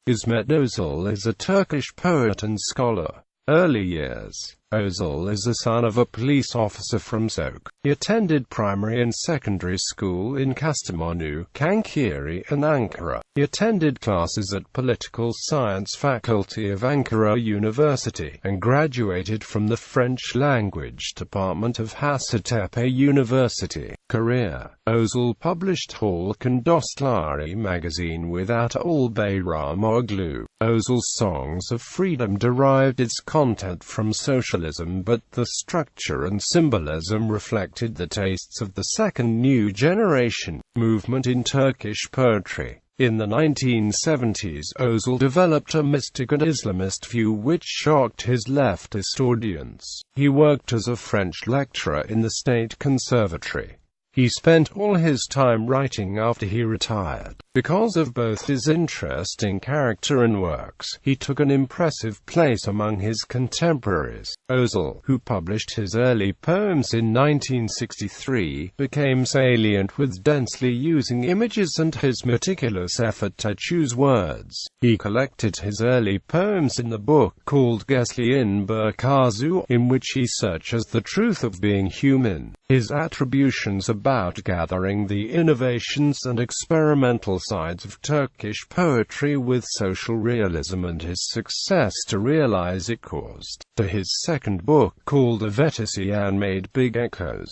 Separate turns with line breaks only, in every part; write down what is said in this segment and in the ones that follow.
İsmet Özel is a Turkish poet and scholar. Early years. Özel is the son of a police officer from Sok. He attended primary and secondary school in Kastamonu, Kankiri and Ankara. He attended classes at Political Science Faculty of Ankara University, and graduated from the French Language Department of Hacettepe University. Career. Özel published Halkın Dostları magazine without all Bayramoglu. Özel's songs of freedom derived its content from socialism, but the structure and symbolism reflected the tastes of the second new generation movement in Turkish poetry. In the 1970s, Özel developed a mystic and Islamist view which shocked his leftist audience. He worked as a French lecturer in the State Conservatory. He spent all his time writing after he retired. Because of both his interesting character and works, he took an impressive place among his contemporaries. Özel, who published his early poems in 1963, became salient with densely using images and his meticulous effort to choose words. He collected his early poems in the book called Gesliğin Berkazu, in which he searches the truth of being human. His attributions about gathering the innovations and experimental sides of Turkish poetry with social realism and his success to realize it caused to his second book called Övetisi made big echoes.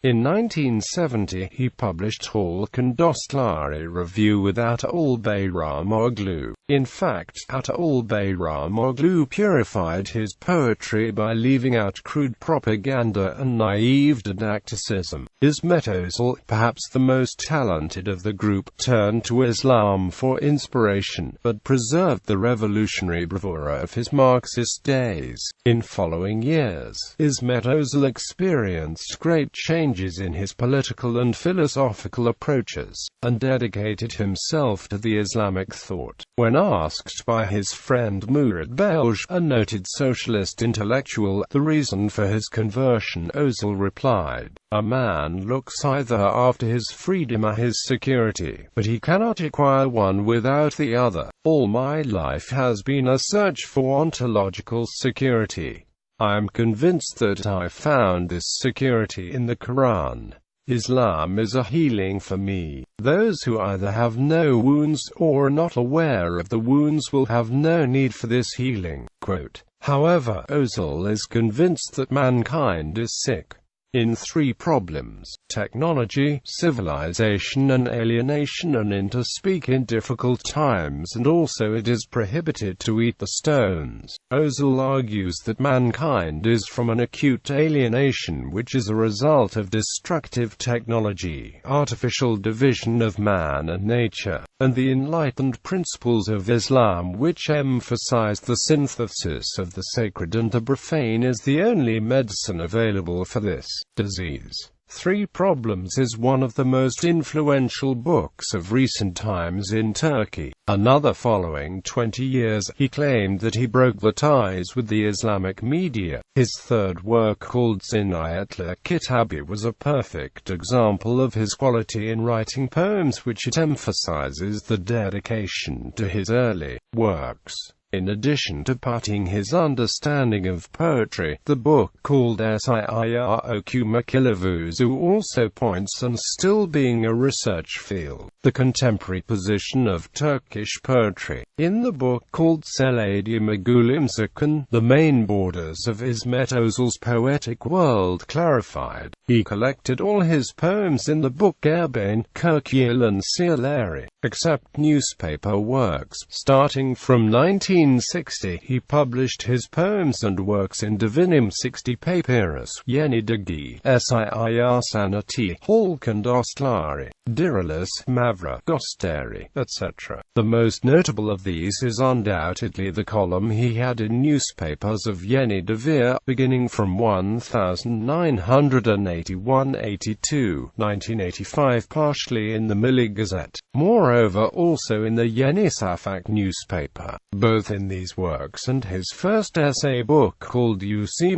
In 1970, he published Halkın Dostları review without all Bayramoglu. In fact, all Bayramoglu purified his poetry by leaving out crude propaganda and naive didacticism. İsmet Özel, perhaps the most talented of the group, turned to Islam for inspiration, but preserved the revolutionary bravura of his Marxist days. In following years, İsmet Özel experienced great changes in his political and philosophical approaches, and dedicated himself to the Islamic thought. When asked by his friend Murat Belge, a noted socialist intellectual, the reason for his conversion, Özel replied, "A man looks either after his freedom or his security, but he cannot acquire one without the other. All my life has been a search for ontological security. I am convinced that I found this security in the Quran. Islam is a healing for me. Those who either have no wounds or are not aware of the wounds will have no need for this healing." Quote. However, Özel is convinced that mankind is sick in three problems: technology, civilization and alienation, and in to speak in difficult times, and also it is prohibited to eat the stones. Özel argues that mankind is from an acute alienation which is a result of destructive technology, artificial division of man and nature, and the enlightened principles of Islam which emphasize the synthesis of the sacred and the profane is the only medicine available for this disease. Three Problems is one of the most influential books of recent times in Turkey. Another following 20 years, he claimed that he broke the ties with the Islamic media. His third work, called Cinayetli Kitabi, was a perfect example of his quality in writing poems, which it emphasizes the dedication to his early works. In addition to putting his understanding of poetry, the book called Siyarokumakilavuzu also points on still being a research field, the contemporary position of Turkish poetry. In the book called Seladi Magulimsakan, the main borders of İsmet Özel's poetic world clarified. He collected all his poems in the book Erbain, Kirkyil and Siyaleri, except newspaper works. Starting from 1960, he published his poems and works in Divinim 60 Papyrus, Yeni Dergi, Siya Sanati, Halkın Dostları, Diriliş, Mavra, Gösteri, etc. The most notable of these is undoubtedly the column he had in newspapers of Yeni Devir, beginning from 1981-82, 1985, partially in the Milli Gazette. Moreover, also in the Yeni Safak newspaper. Both in these works and his first essay book called Usi,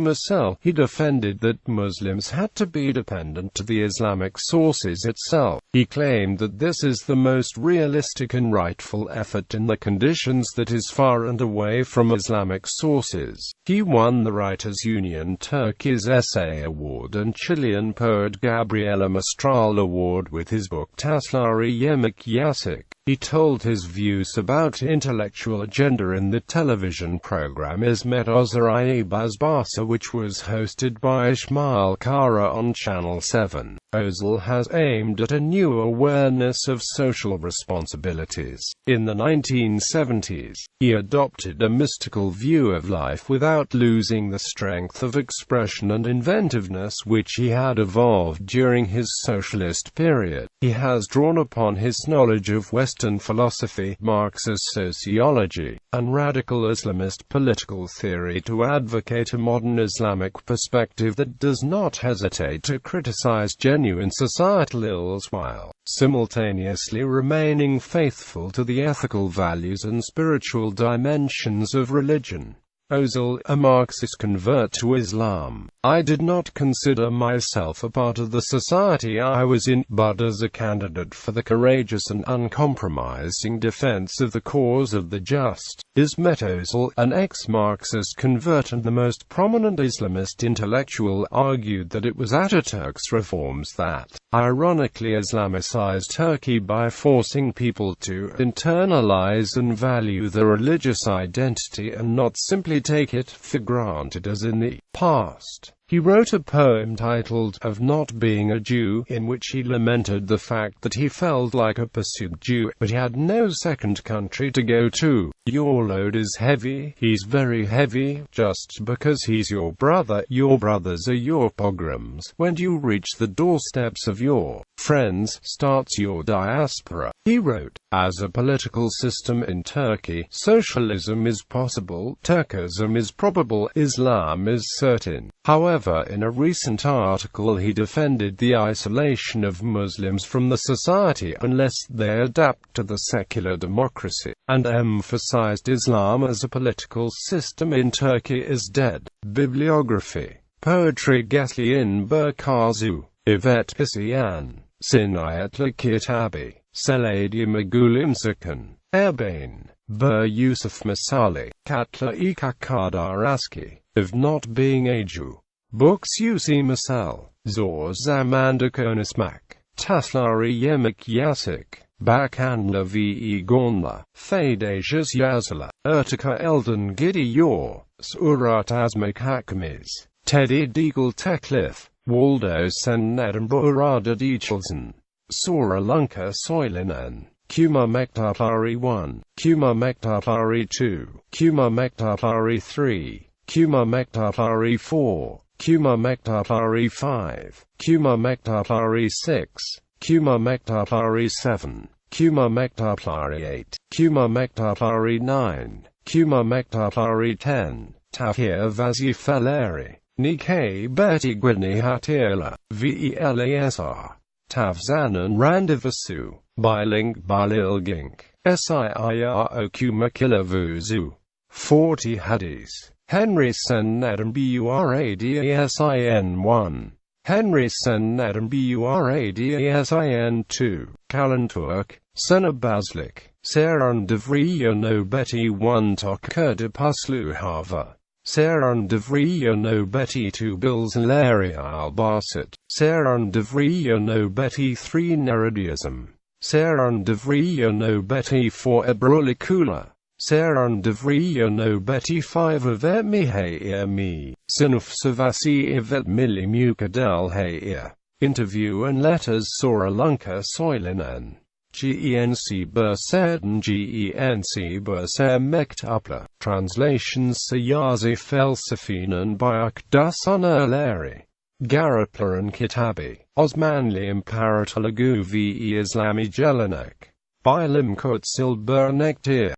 he defended that Muslims had to be dependent to the Islamic sources itself. He claimed that this is the most realistic and rightful effort in the conditions that is far and away from Islamic sources. He won the Writers' Union Turkey's Essay Award and Chilean poet Gabriela Mistral Award with his book Taslari Yemek Yasak. He told his views about intellectual agenda in the television program İsmet Özel Bazbasa, which was hosted by Ismail Kara on Channel 7. Özel has aimed at a new awareness of social responsibilities. In the 1970s, he adopted a mystical view of life without losing the strength of expression and inventiveness which he had evolved during his socialist period. He has drawn upon his knowledge of Western philosophy, Marxist sociology, and radical Islamist political theory to advocate a modern Islamic perspective that does not hesitate to criticize genuine societal ills while simultaneously remaining faithful to the ethical values and spiritual dimensions of religion. Özel, a Marxist convert to Islam. I did not consider myself a part of the society I was in, but as a candidate for the courageous and uncompromising defense of the cause of the just. İsmet Özel, an ex-Marxist convert and the most prominent Islamist intellectual, argued that it was Ataturk's reforms that, ironically, Islamicized Turkey by forcing people to internalize and value their religious identity and not simply take it for granted as in the past. He wrote a poem titled Of Not Being a Jew, in which he lamented the fact that he felt like a pursued Jew, but he had no second country to go to. Your load is heavy, he's very heavy, just because he's your brothers are your pogroms. When you reach the doorsteps of your friends, starts your diaspora. He wrote, as a political system in Turkey, socialism is possible, Turkism is probable, Islam is certain. However, in a recent article he defended the isolation of Muslims from the society unless they adapt to the secular democracy, and emphasized Islam as a political system in Turkey is dead. Bibliography. Poetry Getliin Berkazu. İvet İsyan. Cinayetli Kitabi. Seladi Magulimsakan. Erbain. Bur Yusuf Masali. Katla İkakadar Aski. Of Not Being a Jew. Books Usi Masal. Zor Zamanda Konuşmak. Taslari Yemek Yasak. Bakanla ve Gonla. Fadacious Yazıla. Ertika Elden Gidiyor. Surat Azmak Hakimiz. Teddy Deagle Teklif. Waldo Sen Edinburgh Dechelsen. Sora Lunka Soylinen. Kuma Mektaplari 1. Kuma Mektaplari 2. Kuma Mektaplari 3. Kuma Mektaplari 4. Kuma Mektaplari 5. Kuma Mektaplari 6. Kuma Mektaplari 7. Kuma Mektaplari 8. Kuma Mektaplari 9. Kuma Mektaplari 10. Tahir Vazifeleri. Nike Betty Gwidney Hatila. VELASR. Tavzanan Randivasu. Bilink Balilgink. SIIR Okuma Kilavuzu. 40 Hadis. Henry Sen Nedam Buradasin 1. Henry Sen Nedam Buradasin 2. Kalanturk. Sena Baslik. Serun Devriya no Betty 1 Tokka de Pasluhava. Serun Devriya no Betty 2 Bills Laria Albasat. Serun Devriya no Betty 3 Neridiasm. Serun Devriya no Betty 4 Ebrulikula. Serun Devriya no Betty 5 Evet Mihair Mi. Sinuf Savasi Evet Mili Mukadal Hair. Interview and Letters Sora Lunka Soylinen. Genc Burserden Genc Burser Mektupla. Translations Sayazi Felsefinen by Akdasan Erleri. Garaplan Kitabi. Osmanli İmparatorluğu ve İslami Gelenek. Bilim Kutsil Bernektir.